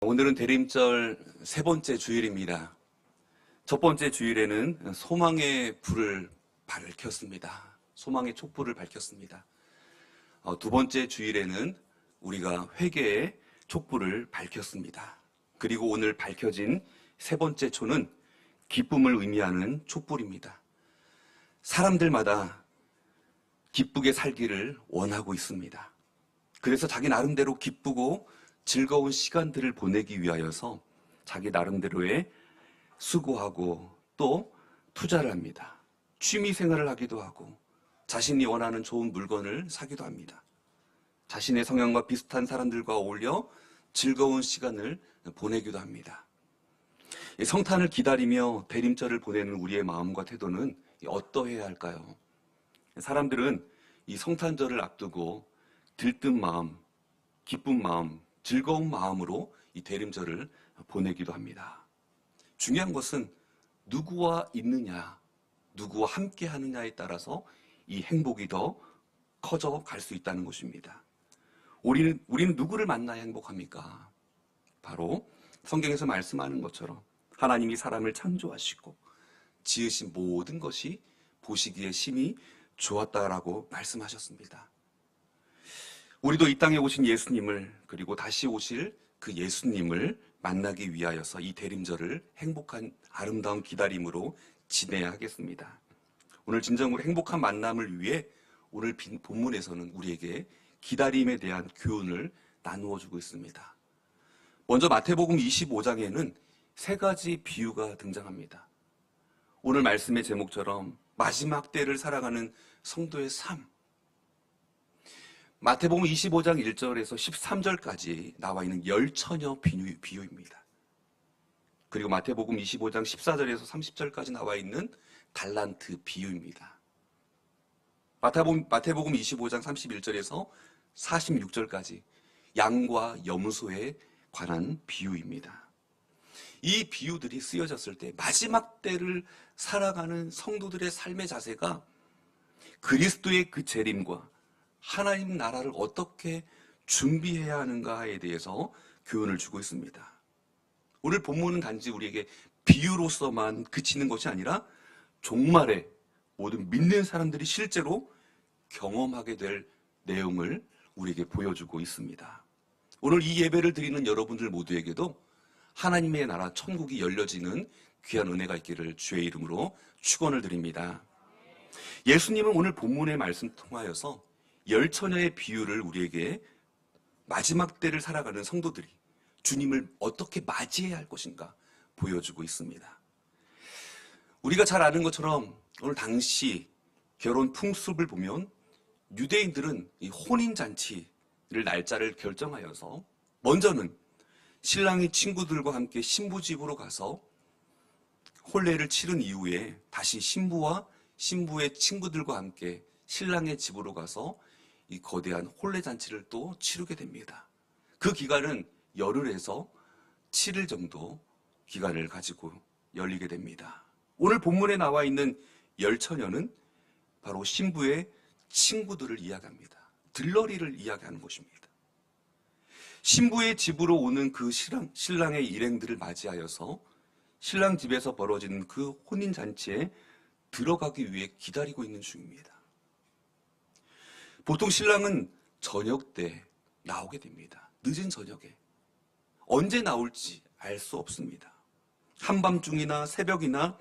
오늘은 대림절 세 번째 주일입니다. 첫 번째 주일에는 소망의 불을 밝혔습니다. 소망의 촛불을 밝혔습니다. 두 번째 주일에는 우리가 회개의 촛불을 밝혔습니다. 그리고 오늘 밝혀진 세 번째 초는 기쁨을 의미하는 촛불입니다. 사람들마다 기쁘게 살기를 원하고 있습니다. 그래서 자기 나름대로 기쁘고 즐거운 시간들을 보내기 위하여서 자기 나름대로의 수고하고 또 투자를 합니다. 취미 생활을 하기도 하고 자신이 원하는 좋은 물건을 사기도 합니다. 자신의 성향과 비슷한 사람들과 어울려 즐거운 시간을 보내기도 합니다. 성탄을 기다리며 대림절을 보내는 우리의 마음과 태도는 어떠해야 할까요? 사람들은 이 성탄절을 앞두고 들뜬 마음, 기쁜 마음, 즐거운 마음으로 이 대림절을 보내기도 합니다. 중요한 것은 누구와 있느냐, 누구와 함께 하느냐에 따라서 이 행복이 더 커져 갈 수 있다는 것입니다. 우리는 누구를 만나야 행복합니까? 바로 성경에서 말씀하는 것처럼 하나님이 사람을 창조하시고 지으신 모든 것이 보시기에 심히 좋았다라고 말씀하셨습니다. 우리도 이 땅에 오신 예수님을, 그리고 다시 오실 그 예수님을 만나기 위하여서 이 대림절을 행복한 아름다운 기다림으로 지내야 하겠습니다. 오늘 진정으로 행복한 만남을 위해 오늘 본문에서는 우리에게 기다림에 대한 교훈을 나누어 주고 있습니다. 먼저 마태복음 25장에는 세 가지 비유가 등장합니다. 오늘 말씀의 제목처럼 마지막 때를 살아가는 성도의 삶, 마태복음 25장 1절에서 13절까지 나와 있는 열처녀 비유입니다. 그리고 마태복음 25장 14절에서 30절까지 나와 있는 달란트 비유입니다. 마태복음 25장 31절에서 46절까지 양과 염소에 관한 비유입니다. 이 비유들이 쓰여졌을 때 마지막 때를 살아가는 성도들의 삶의 자세가 그리스도의 그 재림과 하나님 나라를 어떻게 준비해야 하는가에 대해서 교훈을 주고 있습니다. 오늘 본문은 단지 우리에게 비유로서만 그치는 것이 아니라 종말에 모든 믿는 사람들이 실제로 경험하게 될 내용을 우리에게 보여주고 있습니다. 오늘 이 예배를 드리는 여러분들 모두에게도 하나님의 나라 천국이 열려지는 귀한 은혜가 있기를 주의 이름으로 축원을 드립니다. 예수님은 오늘 본문의 말씀 통하여서 열처녀의 비유를 우리에게 마지막 때를 살아가는 성도들이 주님을 어떻게 맞이해야 할 것인가 보여주고 있습니다. 우리가 잘 아는 것처럼 오늘 당시 결혼 풍습을 보면 유대인들은 이 혼인잔치를 날짜를 결정하여서 먼저는 신랑이 친구들과 함께 신부 집으로 가서 혼례를 치른 이후에 다시 신부와 신부의 친구들과 함께 신랑의 집으로 가서 이 거대한 혼례잔치를 또 치르게 됩니다. 그 기간은 열흘에서 7일 정도 기간을 가지고 열리게 됩니다. 오늘 본문에 나와 있는 열처녀는 바로 신부의 친구들을 이야기합니다. 들러리를 이야기하는 것입니다. 신부의 집으로 오는 그 신랑의 일행들을 맞이하여서 신랑 집에서 벌어지는 그 혼인잔치에 들어가기 위해 기다리고 있는 중입니다. 보통 신랑은 저녁 때 나오게 됩니다. 늦은 저녁에. 언제 나올지 알 수 없습니다. 한밤중이나 새벽이나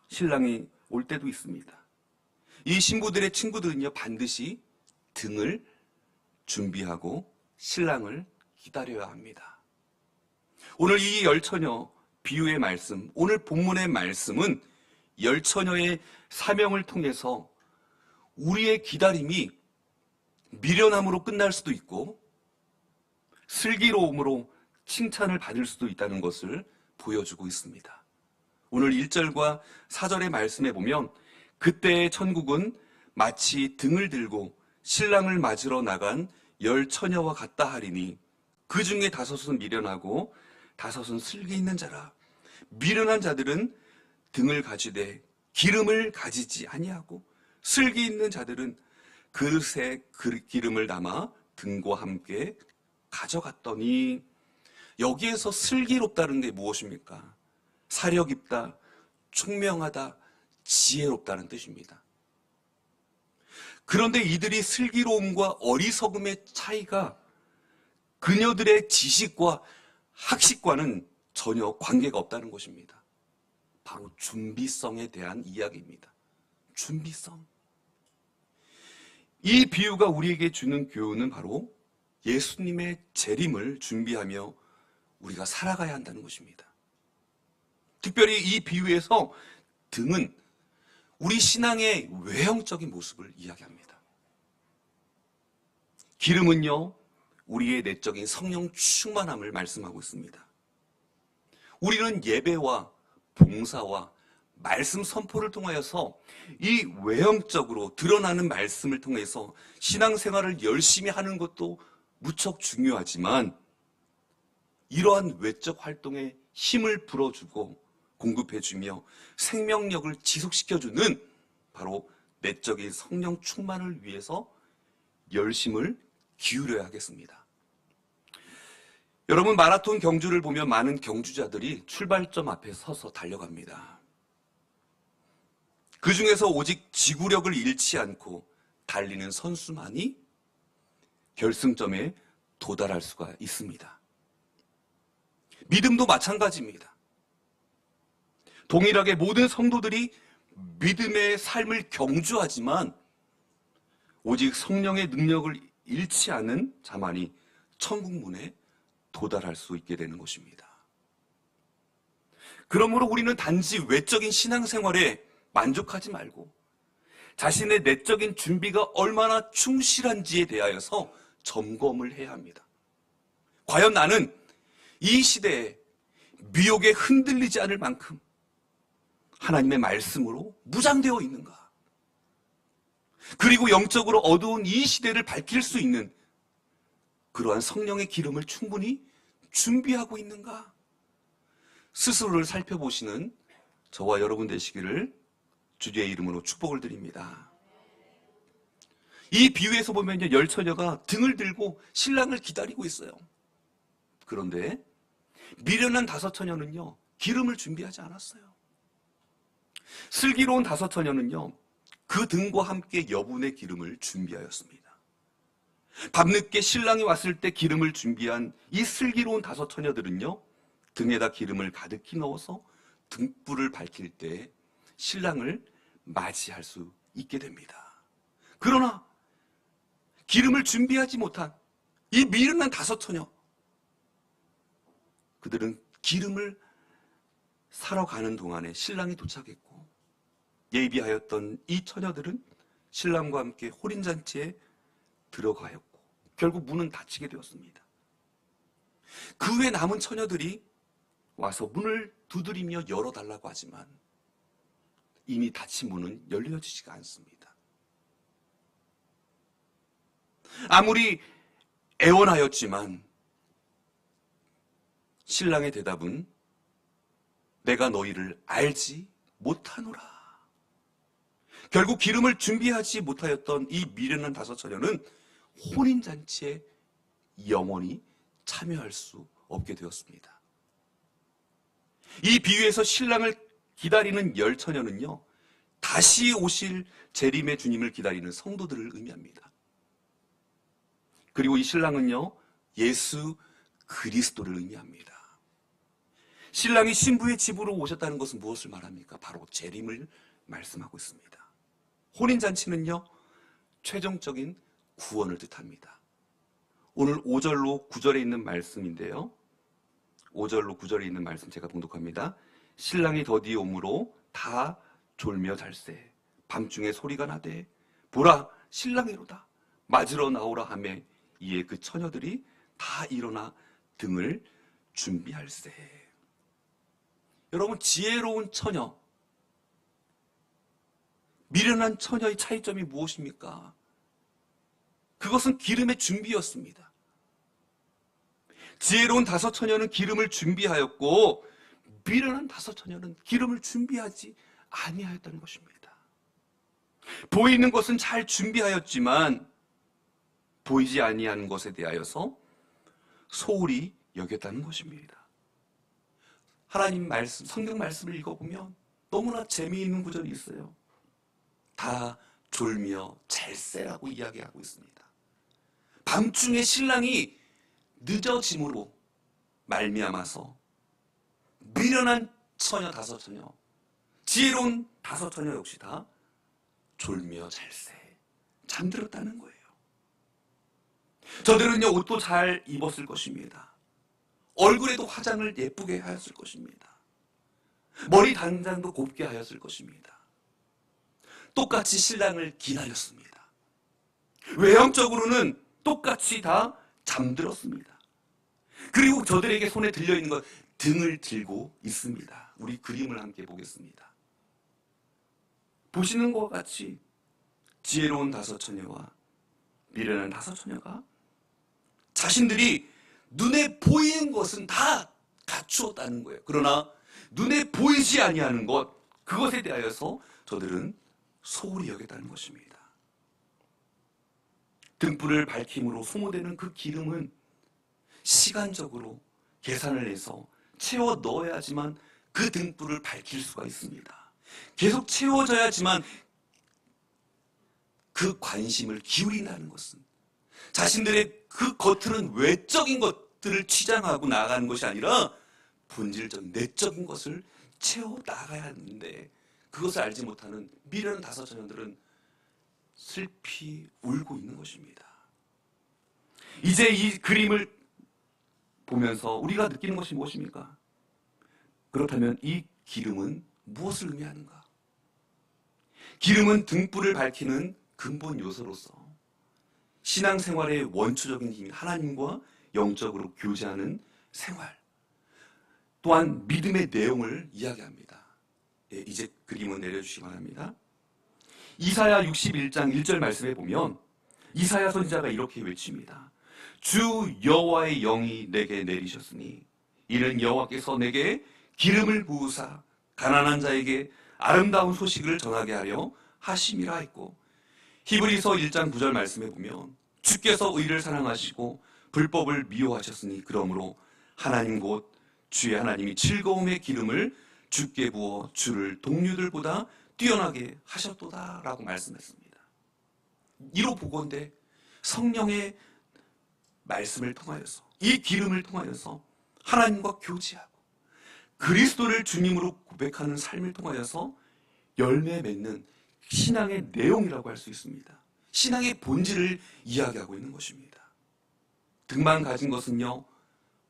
신랑이 올 때도 있습니다. 이 신부들의 친구들은요, 반드시 등을 준비하고 신랑을 기다려야 합니다. 오늘 이 열처녀 비유의 말씀, 오늘 본문의 말씀은 열처녀의 사명을 통해서 우리의 기다림이 미련함으로 끝날 수도 있고 슬기로움으로 칭찬을 받을 수도 있다는 것을 보여주고 있습니다. 오늘 1절과 4절의 말씀에 보면 그때의 천국은 마치 등을 들고 신랑을 맞으러 나간 열처녀와 같다 하리니 그 중에 5은 미련하고 5은 슬기 있는 자라. 미련한 자들은 등을 가지되 기름을 가지지 아니하고 슬기 있는 자들은 그릇에 기름을 담아 등과 함께 가져갔더니 여기에서 슬기롭다는 게 무엇입니까? 사려 깊다, 총명하다, 지혜롭다는 뜻입니다. 그런데 이들이 슬기로움과 어리석음의 차이가 그녀들의 지식과 학식과는 전혀 관계가 없다는 것입니다. 바로 준비성에 대한 이야기입니다. 준비성. 이 비유가 우리에게 주는 교훈은 바로 예수님의 재림을 준비하며 우리가 살아가야 한다는 것입니다. 특별히 이 비유에서 등은 우리 신앙의 외형적인 모습을 이야기합니다. 기름은요, 우리의 내적인 성령 충만함을 말씀하고 있습니다. 우리는 예배와 봉사와 말씀 선포를 통하여서 이 외형적으로 드러나는 말씀을 통해서 신앙생활을 열심히 하는 것도 무척 중요하지만 이러한 외적 활동에 힘을 불어주고 공급해주며 생명력을 지속시켜주는 바로 내적인 성령 충만을 위해서 열심을 기울여야 하겠습니다. 여러분, 마라톤 경주를 보면 많은 경주자들이 출발점 앞에 서서 달려갑니다. 그 중에서 오직 지구력을 잃지 않고 달리는 선수만이 결승점에 도달할 수가 있습니다. 믿음도 마찬가지입니다. 동일하게 모든 성도들이 믿음의 삶을 경주하지만 오직 성령의 능력을 잃지 않은 자만이 천국문에 도달할 수 있게 되는 것입니다. 그러므로 우리는 단지 외적인 신앙생활에 만족하지 말고 자신의 내적인 준비가 얼마나 충실한지에 대하여서 점검을 해야 합니다. 과연 나는 이 시대에 미혹에 흔들리지 않을 만큼 하나님의 말씀으로 무장되어 있는가? 그리고 영적으로 어두운 이 시대를 밝힐 수 있는 그러한 성령의 기름을 충분히 준비하고 있는가? 스스로를 살펴보시는 저와 여러분 되시기를 주의 이름으로 축복을 드립니다. 이 비유에서 보면요, 열 처녀가 등을 들고 신랑을 기다리고 있어요. 그런데 미련한 다섯 처녀는요, 기름을 준비하지 않았어요. 슬기로운 다섯 처녀는요, 그 등과 함께 여분의 기름을 준비하였습니다. 밤늦게 신랑이 왔을 때 기름을 준비한 이 슬기로운 다섯 처녀들은요, 등에다 기름을 가득히 넣어서 등불을 밝힐 때 신랑을 맞이할 수 있게 됩니다. 그러나 기름을 준비하지 못한 이 미련한 다섯 처녀, 그들은 기름을 사러 가는 동안에 신랑이 도착했고 예비하였던 이 처녀들은 신랑과 함께 혼인잔치에 들어가였고 결국 문은 닫히게 되었습니다. 그 후에 남은 처녀들이 와서 문을 두드리며 열어달라고 하지만 이미 닫힌 문은 열려지지가 않습니다. 아무리 애원하였지만 신랑의 대답은 내가 너희를 알지 못하노라. 결국 기름을 준비하지 못하였던 이 미련한 다섯 처녀는 혼인잔치에 영원히 참여할 수 없게 되었습니다. 이 비유에서 신랑을 기다리는 열 처녀는요, 다시 오실 재림의 주님을 기다리는 성도들을 의미합니다. 그리고 이 신랑은요, 예수 그리스도를 의미합니다. 신랑이 신부의 집으로 오셨다는 것은 무엇을 말합니까? 바로 재림을 말씀하고 있습니다. 혼인잔치는요, 최종적인 구원을 뜻합니다. 오늘 5절로 9절에 있는 말씀인데요, 5절로 9절에 있는 말씀 제가 봉독합니다. 신랑이 더디 오므로 다 졸며 잘세. 밤중에 소리가 나되 보라 신랑이로다. 맞으러 나오라 하매 이에 그 처녀들이 다 일어나 등을 준비할세. 여러분, 지혜로운 처녀, 미련한 처녀의 차이점이 무엇입니까? 그것은 기름의 준비였습니다. 지혜로운 다섯 처녀는 기름을 준비하였고 미련한 다섯 처녀는 기름을 준비하지 아니하였다는 것입니다. 보이는 것은 잘 준비하였지만 보이지 아니한 것에 대하여서 소홀히 여겼다는 것입니다. 하나님 말씀, 성경 말씀을 읽어보면 너무나 재미있는 구절이 있어요. 다 졸며 잘세라고 이야기하고 있습니다. 밤중에 신랑이 늦어짐으로 말미암아서 미련한 처녀 다섯 처녀, 지혜로운 다섯 처녀 역시 다 졸며 잘세, 잠들었다는 거예요. 저들은요, 옷도 잘 입었을 것입니다. 얼굴에도 화장을 예쁘게 하였을 것입니다. 머리 단장도 곱게 하였을 것입니다. 똑같이 신랑을 기다렸습니다. 외형적으로는 똑같이 다 잠들었습니다. 그리고 저들에게 손에 들려있는 것, 등을 들고 있습니다. 우리 그림을 함께 보겠습니다. 보시는 것과 같이 지혜로운 다섯 처녀와 미련한 다섯 처녀가 자신들이 눈에 보이는 것은 다 갖추었다는 거예요. 그러나 눈에 보이지 아니하는 것, 그것에 대하여서 저들은 소홀히 여겼다는 것입니다. 등불을 밝힘으로 소모되는 그 기름은 시간적으로 계산을 해서 채워 넣어야지만 그 등불을 밝힐 수가 있습니다. 계속 채워져야지만 그 관심을 기울인다는 것은 자신들의 그 겉으로는 외적인 것들을 치장하고 나아가는 것이 아니라 본질적 내적인 것을 채워 나가야 하는데, 그것을 알지 못하는 미련한 다섯 처녀들은 슬피 울고 있는 것입니다. 이제 이 그림을 보면서 우리가 느끼는 것이 무엇입니까? 그렇다면 이 기름은 무엇을 의미하는가? 기름은 등불을 밝히는 근본 요소로서 신앙생활의 원초적인 힘, 하나님과 영적으로 교제하는 생활, 또한 믿음의 내용을 이야기합니다. 예, 이제 그림을 내려주시기 바랍니다. 이사야 61장 1절 말씀에 보면 이사야 선지자가 이렇게 외칩니다. 주 여호와의 영이 내게 내리셨으니 이는 여호와께서 내게 기름을 부으사 가난한 자에게 아름다운 소식을 전하게 하려 하심이라 했고, 히브리서 1장 9절 말씀에 보면 주께서 의를 사랑하시고 불법을 미워하셨으니 그러므로 하나님 곧 주의 하나님이 즐거움의 기름을 주께 부어 주를 동류들보다 뛰어나게 하셨도다 라고 말씀했습니다. 이로 보건대 성령의 말씀을 통하여서, 이 기름을 통하여서 하나님과 교제하고 그리스도를 주님으로 고백하는 삶을 통하여서 열매 맺는 신앙의 내용이라고 할 수 있습니다. 신앙의 본질을 이야기하고 있는 것입니다. 등만 가진 것은요,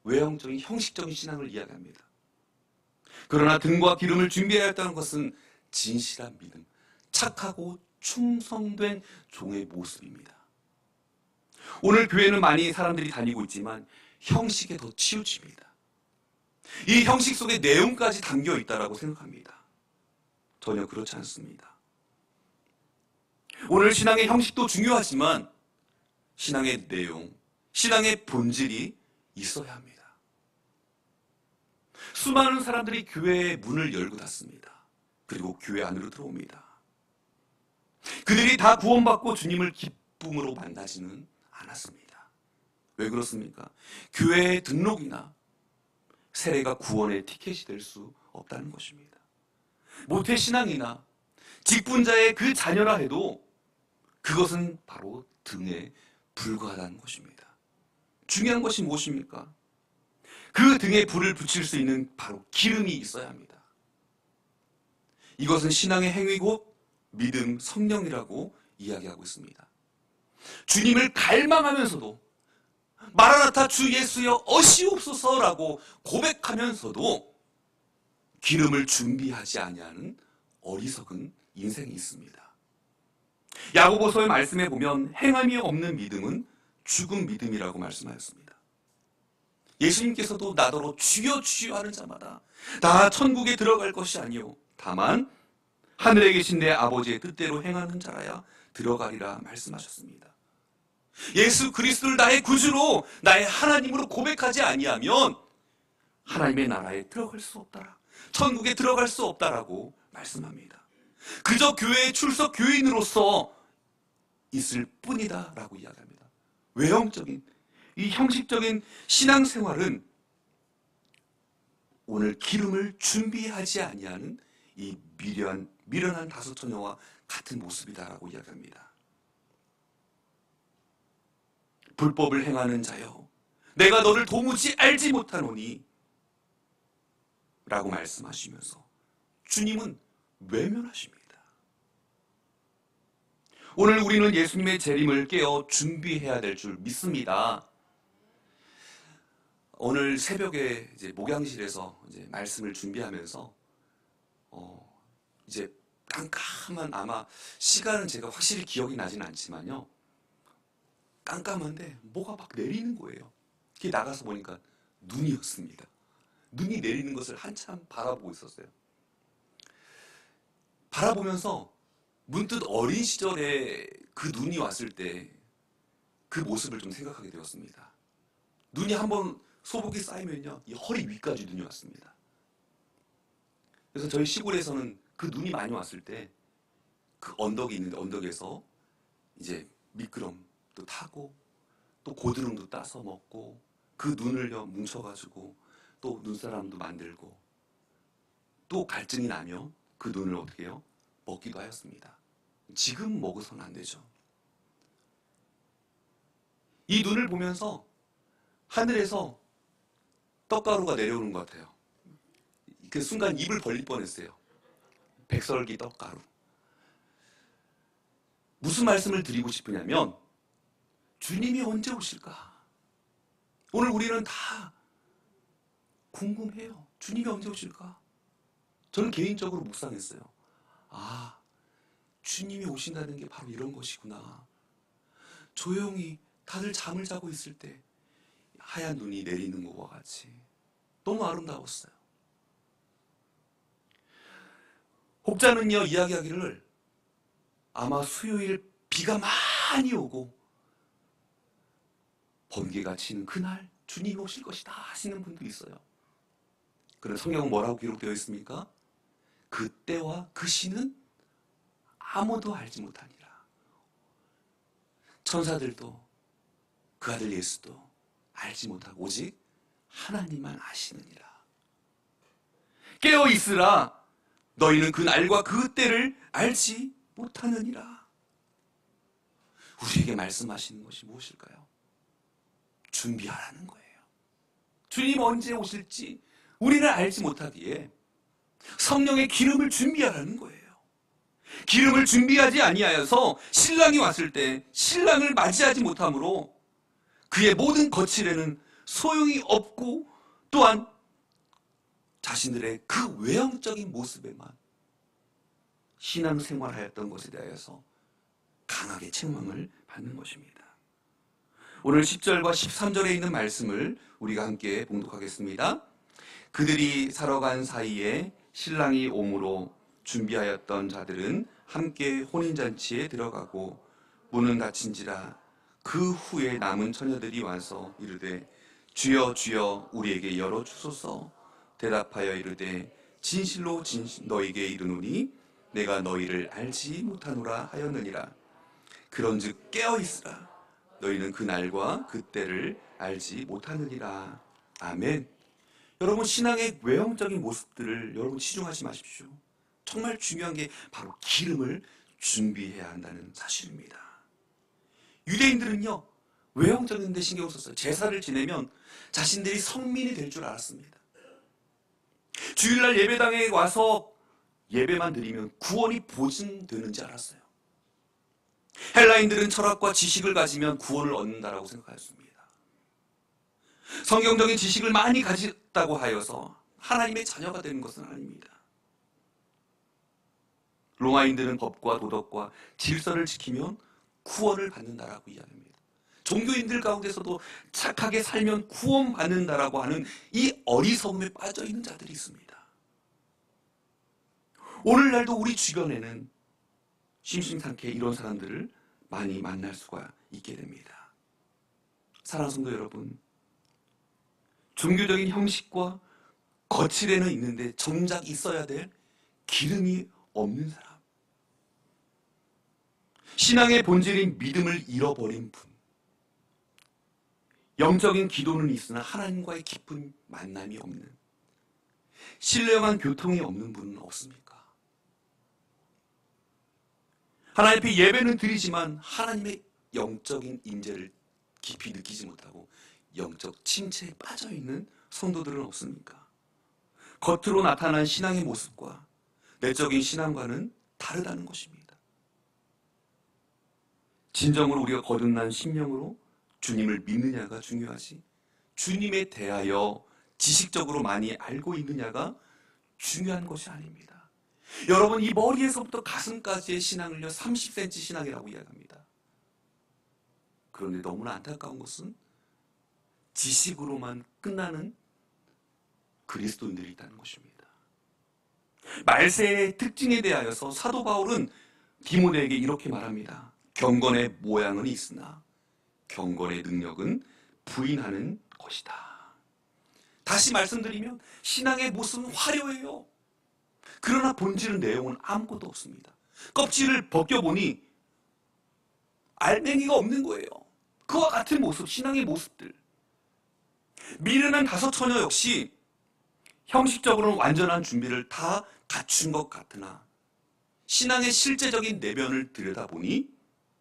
외형적인 형식적인 신앙을 이야기합니다. 그러나 등과 기름을 준비해야 했다는 것은 진실한 믿음, 착하고 충성된 종의 모습입니다. 오늘 교회는 많이 사람들이 다니고 있지만 형식에 더 치우칩니다. 이 형식 속에 내용까지 담겨 있다고 생각합니다. 전혀 그렇지 않습니다. 오늘 신앙의 형식도 중요하지만 신앙의 내용, 신앙의 본질이 있어야 합니다. 수많은 사람들이 교회의 문을 열고 닫습니다. 그리고 교회 안으로 들어옵니다. 그들이 다 구원받고 주님을 기쁨으로 만나지는 않았습니다. 왜 그렇습니까? 교회의 등록이나 세례가 구원의 티켓이 될 수 없다는 것입니다. 모태신앙이나 직분자의 그 자녀라 해도 그것은 바로 등에 불과하다는 것입니다. 중요한 것이 무엇입니까? 그 등에 불을 붙일 수 있는 바로 기름이 있어야 합니다. 이것은 신앙의 행위고 믿음, 성령이라고 이야기하고 있습니다. 주님을 갈망하면서도 마라나타 주 예수여 어시옵소서라고 고백하면서도 기름을 준비하지 아니하는 어리석은 인생이 있습니다. 야고보서의 말씀에 보면 행함이 없는 믿음은 죽은 믿음이라고 말씀하였습니다. 예수님께서도 나더러 주여 주여 하는 자마다 다 천국에 들어갈 것이 아니요 다만 하늘에 계신 내 아버지의 뜻대로 행하는 자라야 들어가리라 말씀하셨습니다. 예수 그리스도를 나의 구주로 나의 하나님으로 고백하지 아니하면 하나님의 나라에 들어갈 수 없다라, 천국에 들어갈 수 없다라고 말씀합니다. 그저 교회에 출석 교인으로서 있을 뿐이다 라고 이야기합니다. 외형적인 이 형식적인 신앙생활은 오늘 기름을 준비하지 아니하는 이 미련한 다섯 처녀와 같은 모습이다라고 이야기합니다. 불법을 행하는 자여, 내가 너를 도무지 알지 못하노니 라고 말씀하시면서 주님은 외면하십니다. 오늘 우리는 예수님의 재림을 깨어 준비해야 될 줄 믿습니다. 오늘 새벽에 이제 목양실에서 이제 말씀을 준비하면서 이제 깜깜한, 아마 시간은 제가 확실히 기억이 나진 않지만요, 깜깜한데 뭐가 막 내리는 거예요. 이렇게 나가서 보니까 눈이었습니다. 눈이 내리는 것을 한참 바라보고 있었어요. 바라보면서 문득 어린 시절에 그 눈이 왔을 때 그 모습을 좀 생각하게 되었습니다. 눈이 한번 소복이 쌓이면요, 이 허리 위까지 눈이 왔습니다. 그래서 저희 시골에서는 그 눈이 많이 왔을 때 그 언덕이 있는데 언덕에서 이제 미끄럼도 타고 또 고드름도 따서 먹고 그 눈을요 뭉쳐가지고 또 눈사람도 만들고 또 갈증이 나면 그 눈을 어떻게 해요? 먹기도 하였습니다. 지금 먹어서는 안 되죠. 이 눈을 보면서 하늘에서 떡가루가 내려오는 것 같아요. 그 순간 입을 벌릴 뻔했어요. 백설기 떡가루. 무슨 말씀을 드리고 싶으냐면 주님이 언제 오실까? 오늘 우리는 다 궁금해요. 주님이 언제 오실까? 저는 개인적으로 묵상했어요. 아, 주님이 오신다는 게 바로 이런 것이구나. 조용히 다들 잠을 자고 있을 때 하얀 눈이 내리는 것과 같이 너무 아름다웠어요. 혹자는요 이야기하기를 아마 수요일 비가 많이 오고 번개가 치는 그날 주님이 오실 것이다 하시는 분도 있어요. 그런데 성경은 뭐라고 기록되어 있습니까? 그 때와 그 시는 아무도 알지 못하니라. 천사들도 그 아들 예수도 알지 못하고 오직 하나님만 아시느니라. 깨어 있으라. 너희는 그 날과 그 때를 알지 못하느니라. 우리에게 말씀하시는 것이 무엇일까요? 준비하라는 거예요. 주님 언제 오실지 우리는 알지 못하기에 성령의 기름을 준비하라는 거예요. 기름을 준비하지 아니하여서 신랑이 왔을 때 신랑을 맞이하지 못하므로 그의 모든 거칠에는 소용이 없고 또한 자신들의 그 외형적인 모습에만 신앙생활하였던 것에 대해서 강하게 책망을 받는 것입니다. 오늘 10절과 13절에 있는 말씀을 우리가 함께 봉독하겠습니다. 그들이 사러 간 사이에 신랑이 오므로 준비하였던 자들은 함께 혼인잔치에 들어가고 문은 닫힌지라. 그 후에 남은 처녀들이 와서 이르되 주여 주여 우리에게 열어주소서. 대답하여 이르되 진실로 너희에게 이르노니 내가 너희를 알지 못하노라 하였느니라. 그런즉 깨어있으라. 너희는 그 날과 그 때를 알지 못하느니라. 아멘. 여러분, 신앙의 외형적인 모습들을 여러분 치중하지 마십시오. 정말 중요한 게 바로 기름을 준비해야 한다는 사실입니다. 유대인들은요 외형적인 데 신경을 썼어요. 제사를 지내면 자신들이 성민이 될 줄 알았습니다. 주일날 예배당에 와서 예배만 드리면 구원이 보증되는지 알았어요. 헬라인들은 철학과 지식을 가지면 구원을 얻는다라고 생각하였습니다. 성경적인 지식을 많이 가졌다고 하여서 하나님의 자녀가 되는 것은 아닙니다. 로마인들은 법과 도덕과 질서를 지키면 구원을 받는다라고 이야기합니다. 종교인들 가운데서도 착하게 살면 구원받는다라고 하는 이 어리석음에 빠져있는 자들이 있습니다. 오늘날도 우리 주변에는 심심찮게 이런 사람들을 많이 만날 수가 있게 됩니다. 사랑하는 성도 여러분, 종교적인 형식과 거칠에는 있는데 정작 있어야 될 기름이 없는 사람, 신앙의 본질인 믿음을 잃어버린 분, 영적인 기도는 있으나 하나님과의 깊은 만남이 없는 신령한 교통이 없는 분은 없습니까? 하나님 앞에 예배는 드리지만 하나님의 영적인 임재를 깊이 느끼지 못하고 영적 침체에 빠져있는 성도들은 없습니까? 겉으로 나타난 신앙의 모습과 내적인 신앙과는 다르다는 것입니다. 진정으로 우리가 거듭난 심령으로 주님을 믿느냐가 중요하지, 주님에 대하여 지식적으로 많이 알고 있느냐가 중요한 것이 아닙니다. 여러분, 이 머리에서부터 가슴까지의 신앙을요 30cm 신앙이라고 이야기합니다. 그런데 너무나 안타까운 것은 지식으로만 끝나는 그리스도인들이 있다는 것입니다. 말세의 특징에 대하여서 사도 바울은 디모데에게 이렇게 말합니다. 경건의 모양은 있으나 경건의 능력은 부인하는 것이다. 다시 말씀드리면 신앙의 모습은 화려해요. 그러나 본질은, 내용은 아무것도 없습니다. 껍질을 벗겨보니 알맹이가 없는 거예요. 그와 같은 모습, 신앙의 모습들. 미련한 다섯 처녀 역시 형식적으로는 완전한 준비를 다 갖춘 것 같으나 신앙의 실제적인 내면을 들여다보니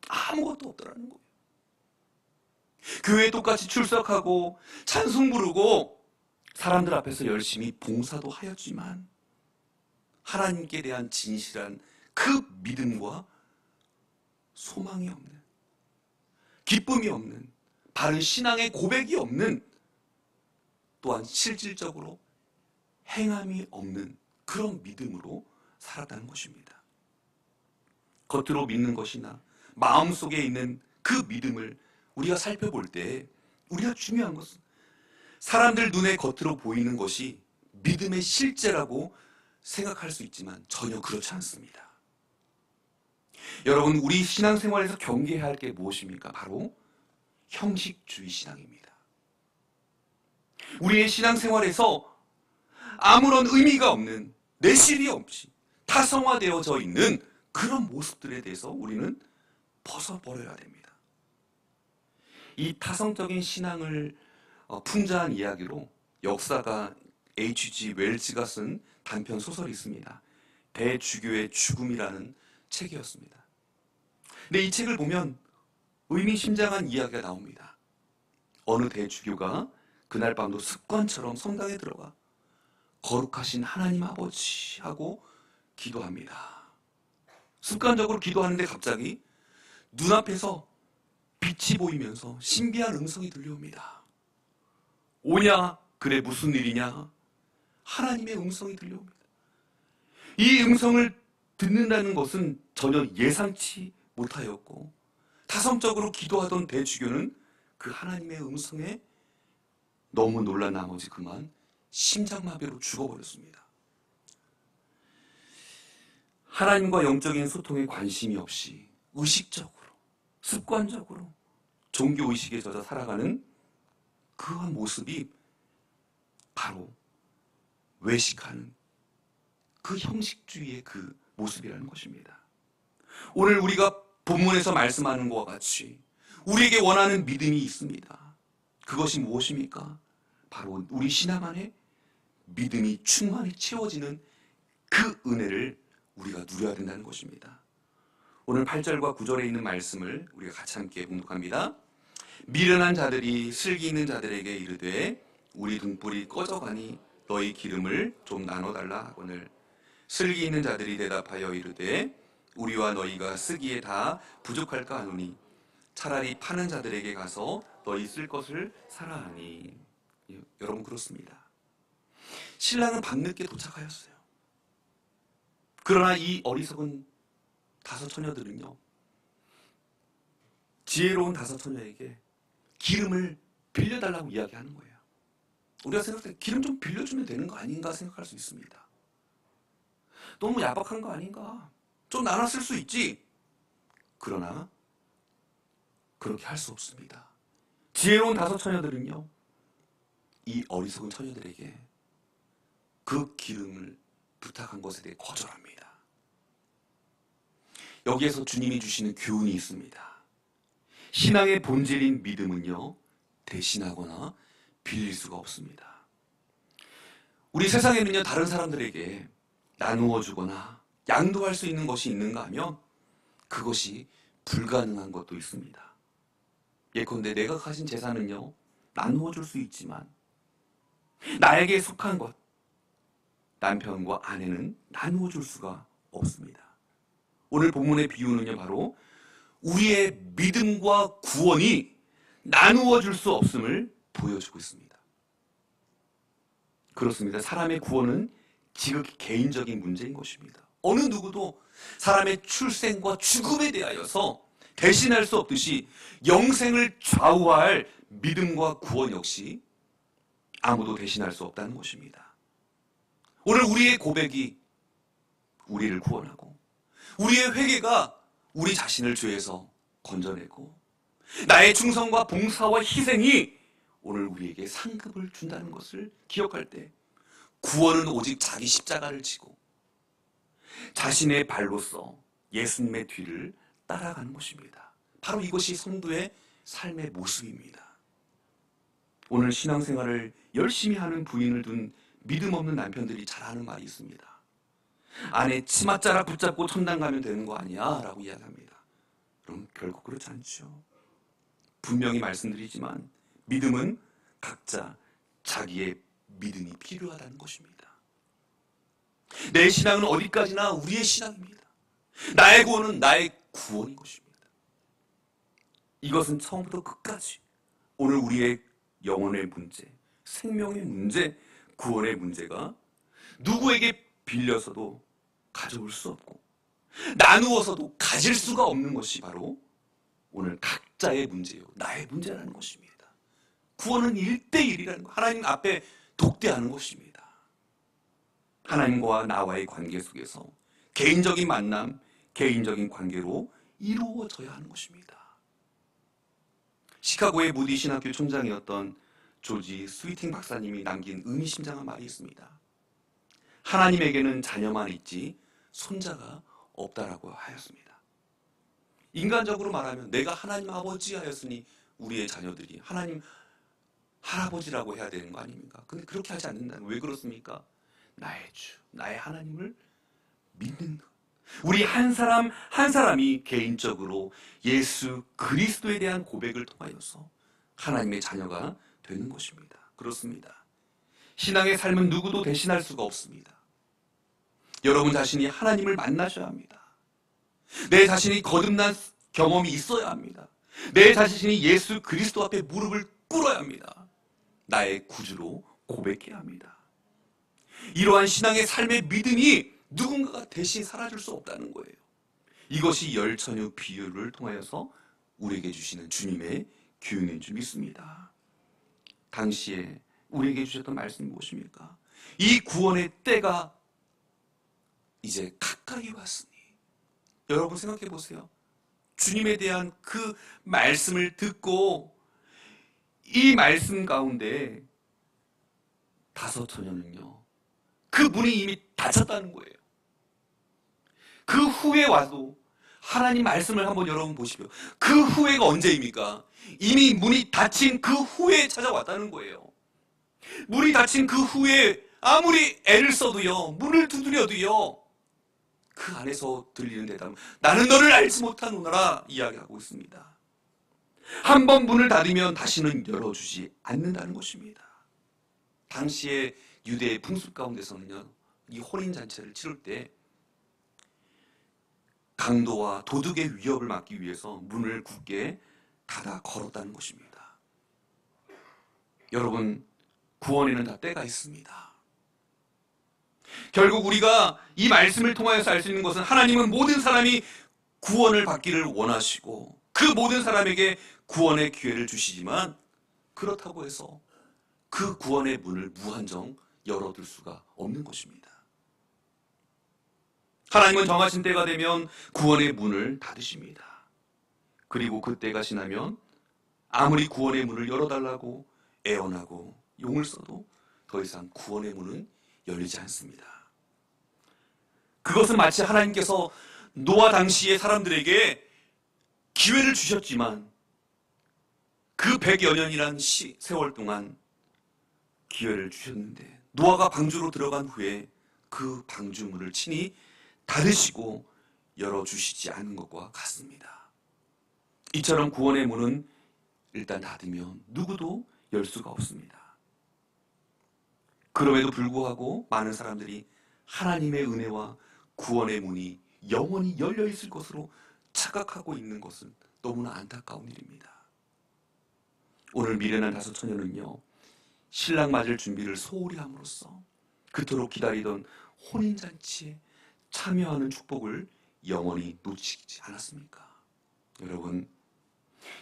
아무것도 없더라는 거예요. 교회에 똑같이 출석하고 찬송 부르고 사람들 앞에서 열심히 봉사도 하였지만 하나님께 대한 진실한 그 믿음과 소망이 없는, 기쁨이 없는, 바른 신앙의 고백이 없는, 또한 실질적으로 행함이 없는 그런 믿음으로 살았다는 것입니다. 겉으로 믿는 것이나 마음속에 있는 그 믿음을 우리가 살펴볼 때 우리가 중요한 것은 사람들 눈에 겉으로 보이는 것이 믿음의 실제라고 생각할 수 있지만 전혀 그렇지 않습니다. 여러분, 우리 신앙생활에서 경계해야 할 게 무엇입니까? 바로 형식주의 신앙입니다. 우리의 신앙생활에서 아무런 의미가 없는, 내실이 없이 타성화되어져 있는 그런 모습들에 대해서 우리는 벗어버려야 됩니다. 이 타성적인 신앙을 풍자한 이야기로 역사가 H.G. 웰즈가 쓴 단편 소설이 있습니다. 대주교의 죽음이라는 책이었습니다. 근데 이 책을 보면 의미심장한 이야기가 나옵니다. 어느 대주교가 그날 밤도 습관처럼 성당에 들어가 거룩하신 하나님 아버지 하고 기도합니다. 습관적으로 기도하는데 갑자기 눈앞에서 빛이 보이면서 신비한 음성이 들려옵니다. 오냐? 그래, 무슨 일이냐? 하나님의 음성이 들려옵니다. 이 음성을 듣는다는 것은 전혀 예상치 못하였고, 타성적으로 기도하던 대주교는 그 하나님의 음성에 너무 놀란 나머지 그만 심장마비로 죽어버렸습니다. 하나님과 영적인 소통에 관심이 없이 의식적으로, 습관적으로 종교의식에 젖어 살아가는 그한 모습이 바로 외식하는 그 형식주의의 그 모습이라는 것입니다. 오늘 우리가 본문에서 말씀하는 것과 같이 우리에게 원하는 믿음이 있습니다. 그것이 무엇입니까? 바로 우리 신앙 안에 믿음이 충만히 채워지는 그 은혜를 우리가 누려야 된다는 것입니다. 오늘 8절과 9절에 있는 말씀을 우리가 같이 함께 봉독합니다. 미련한 자들이 슬기 있는 자들에게 이르되 우리 등불이 꺼져가니 너희 기름을 좀 나눠달라 하거늘 슬기 있는 자들이 대답하여 이르되 우리와 너희가 쓰기에 다 부족할까 하노니 차라리 파는 자들에게 가서 너희 쓸 것을 사라 하니. 여러분, 그렇습니다. 신랑은 밤늦게 도착하였어요. 그러나 이 어리석은 다섯 처녀들은요, 지혜로운 다섯 처녀에게 기름을 빌려달라고 이야기하는 거예요. 우리가 생각할 때 기름 좀 빌려주면 되는 거 아닌가 생각할 수 있습니다. 너무 야박한 거 아닌가? 좀 나눠 쓸 수 있지? 그러나 그렇게 할 수 없습니다. 지혜로운 다섯 처녀들은요, 이 어리석은 처녀들에게 그 기름을 부탁한 것에 대해 거절합니다. 여기에서 주님이 주시는 교훈이 있습니다. 신앙의 본질인 믿음은요, 대신하거나 빌릴 수가 없습니다. 우리 세상에는요, 다른 사람들에게 나누어 주거나 양도할 수 있는 것이 있는가 하면 그것이 불가능한 것도 있습니다. 예컨대 내가 가진 재산은요, 나누어 줄 수 있지만 나에게 속한 것, 남편과 아내는 나누어 줄 수가 없습니다. 오늘 본문의 비유는요, 바로 우리의 믿음과 구원이 나누어 줄 수 없음을 보여주고 있습니다. 그렇습니다. 사람의 구원은 지극히 개인적인 문제인 것입니다. 어느 누구도 사람의 출생과 죽음에 대하여서 대신할 수 없듯이 영생을 좌우할 믿음과 구원 역시 아무도 대신할 수 없다는 것입니다. 오늘 우리의 고백이 우리를 구원하고 우리의 회개가 우리 자신을 죄에서 건져내고 나의 충성과 봉사와 희생이 오늘 우리에게 상급을 준다는 것을 기억할 때 구원은 오직 자기 십자가를 지고 자신의 발로서 예수님의 뒤를 따라가는 것입니다. 바로 이것이 성도의 삶의 모습입니다. 오늘 신앙생활을 열심히 하는 부인을 둔 믿음 없는 남편들이 잘 하는 말이 있습니다. 아내 치맛자락 붙잡고 천당 가면 되는 거 아니야? 라고 이야기합니다. 그럼 결국 그렇지 않죠. 분명히 말씀드리지만 믿음은 각자 자기의 믿음이 필요하다는 것입니다. 내 신앙은 어디까지나 우리의 신앙입니다. 나의 구원은 나의 구원인 것입니다. 이것은 처음부터 끝까지 오늘 우리의 영혼의 문제, 생명의 문제, 구원의 문제가 누구에게 빌려서도 가져올 수 없고 나누어서도 가질 수가 없는 것이 바로 오늘 각자의 문제요, 나의 문제라는 것입니다. 구원은 1대1이라는 것, 하나님 앞에 독대하는 것입니다. 하나님과 나와의 관계 속에서 개인적인 만남, 개인적인 관계로 이루어져야 하는 것입니다. 시카고의 무디 신학교 총장이었던 조지 스위팅 박사님이 남긴 의미심장한 말이 있습니다. 하나님에게는 자녀만 있지 손자가 없다라고 하였습니다. 인간적으로 말하면 내가 하나님 아버지 하였으니 우리의 자녀들이 하나님 할아버지라고 해야 되는 거 아닙니까? 근데 그렇게 하지 않는다는, 왜 그렇습니까? 나의 주, 나의 하나님을 믿는 것. 우리 한 사람 한 사람이 개인적으로 예수 그리스도에 대한 고백을 통하여서 하나님의 자녀가 되는 것입니다. 그렇습니다. 신앙의 삶은 누구도 대신할 수가 없습니다. 여러분 자신이 하나님을 만나셔야 합니다. 내 자신이 거듭난 경험이 있어야 합니다. 내 자신이 예수 그리스도 앞에 무릎을 꿇어야 합니다. 나의 구주로 고백해야 합니다. 이러한 신앙의 삶의 믿음이 누군가가 대신 살아줄 수 없다는 거예요. 이것이 열처녀 비유를 통하여서 우리에게 주시는 주님의 교훈인 줄 믿습니다. 당시에 우리에게 주셨던 말씀이 무엇입니까? 이 구원의 때가 이제 가까이 왔으니, 여러분 생각해 보세요. 주님에 대한 그 말씀을 듣고 이 말씀 가운데 5처녀는요, 그 문이 이미 닫혔다는 거예요. 그 후에 와도 하나님 말씀을 한번 여러분 보십시오. 그 후에가 언제입니까? 이미 문이 닫힌 그 후에 찾아왔다는 거예요. 문이 닫힌 그 후에 아무리 애를 써도요, 문을 두드려도요, 그 안에서 들리는 대답은 나는 너를 알지 못하노라 이야기하고 있습니다. 한 번 문을 닫으면 다시는 열어주지 않는다는 것입니다. 당시에 유대의 풍습 가운데서는요, 이 혼인잔치를 치를 때 강도와 도둑의 위협을 막기 위해서 문을 굳게 닫아 걸었다는 것입니다. 여러분, 구원에는 다 때가 있습니다. 결국 우리가 이 말씀을 통하여서 알 수 있는 것은 하나님은 모든 사람이 구원을 받기를 원하시고 그 모든 사람에게 구원의 기회를 주시지만 그렇다고 해서 그 구원의 문을 무한정 열어둘 수가 없는 것입니다. 하나님은 정하신 때가 되면 구원의 문을 닫으십니다. 그리고 그 때가 지나면 아무리 구원의 문을 열어달라고 애원하고 용을 써도 더 이상 구원의 문은 열리지 않습니다. 그것은 마치 하나님께서 노아 당시의 사람들에게 기회를 주셨지만 그 100여 년이란 세월 동안 기회를 주셨는데 노아가 방주로 들어간 후에 그 방주문을 친히 닫으시고 열어주시지 않은 것과 같습니다. 이처럼 구원의 문은 일단 닫으면 누구도 열 수가 없습니다. 그럼에도 불구하고 많은 사람들이 하나님의 은혜와 구원의 문이 영원히 열려 있을 것으로 착각하고 있는 것은 너무나 안타까운 일입니다. 오늘 미련한 다섯 처녀는요, 신랑 맞을 준비를 소홀히 함으로써 그토록 기다리던 혼인잔치에 참여하는 축복을 영원히 놓치지 않았습니까? 여러분,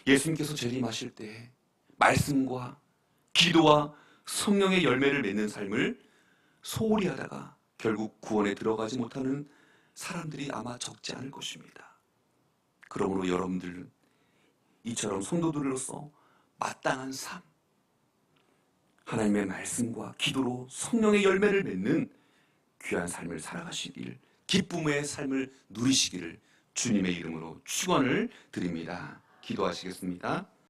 예수님께서 재림하실 때 말씀과 기도와 성령의 열매를 맺는 삶을 소홀히 하다가 결국 구원에 들어가지 못하는 사람들이 아마 적지 않을 것입니다. 그러므로 여러분들은 이처럼 성도들로서 마땅한 삶, 하나님의 말씀과 기도로 성령의 열매를 맺는 귀한 삶을 살아가시길, 기쁨의 삶을 누리시기를 주님의 이름으로 축원을 드립니다. 기도하시겠습니다.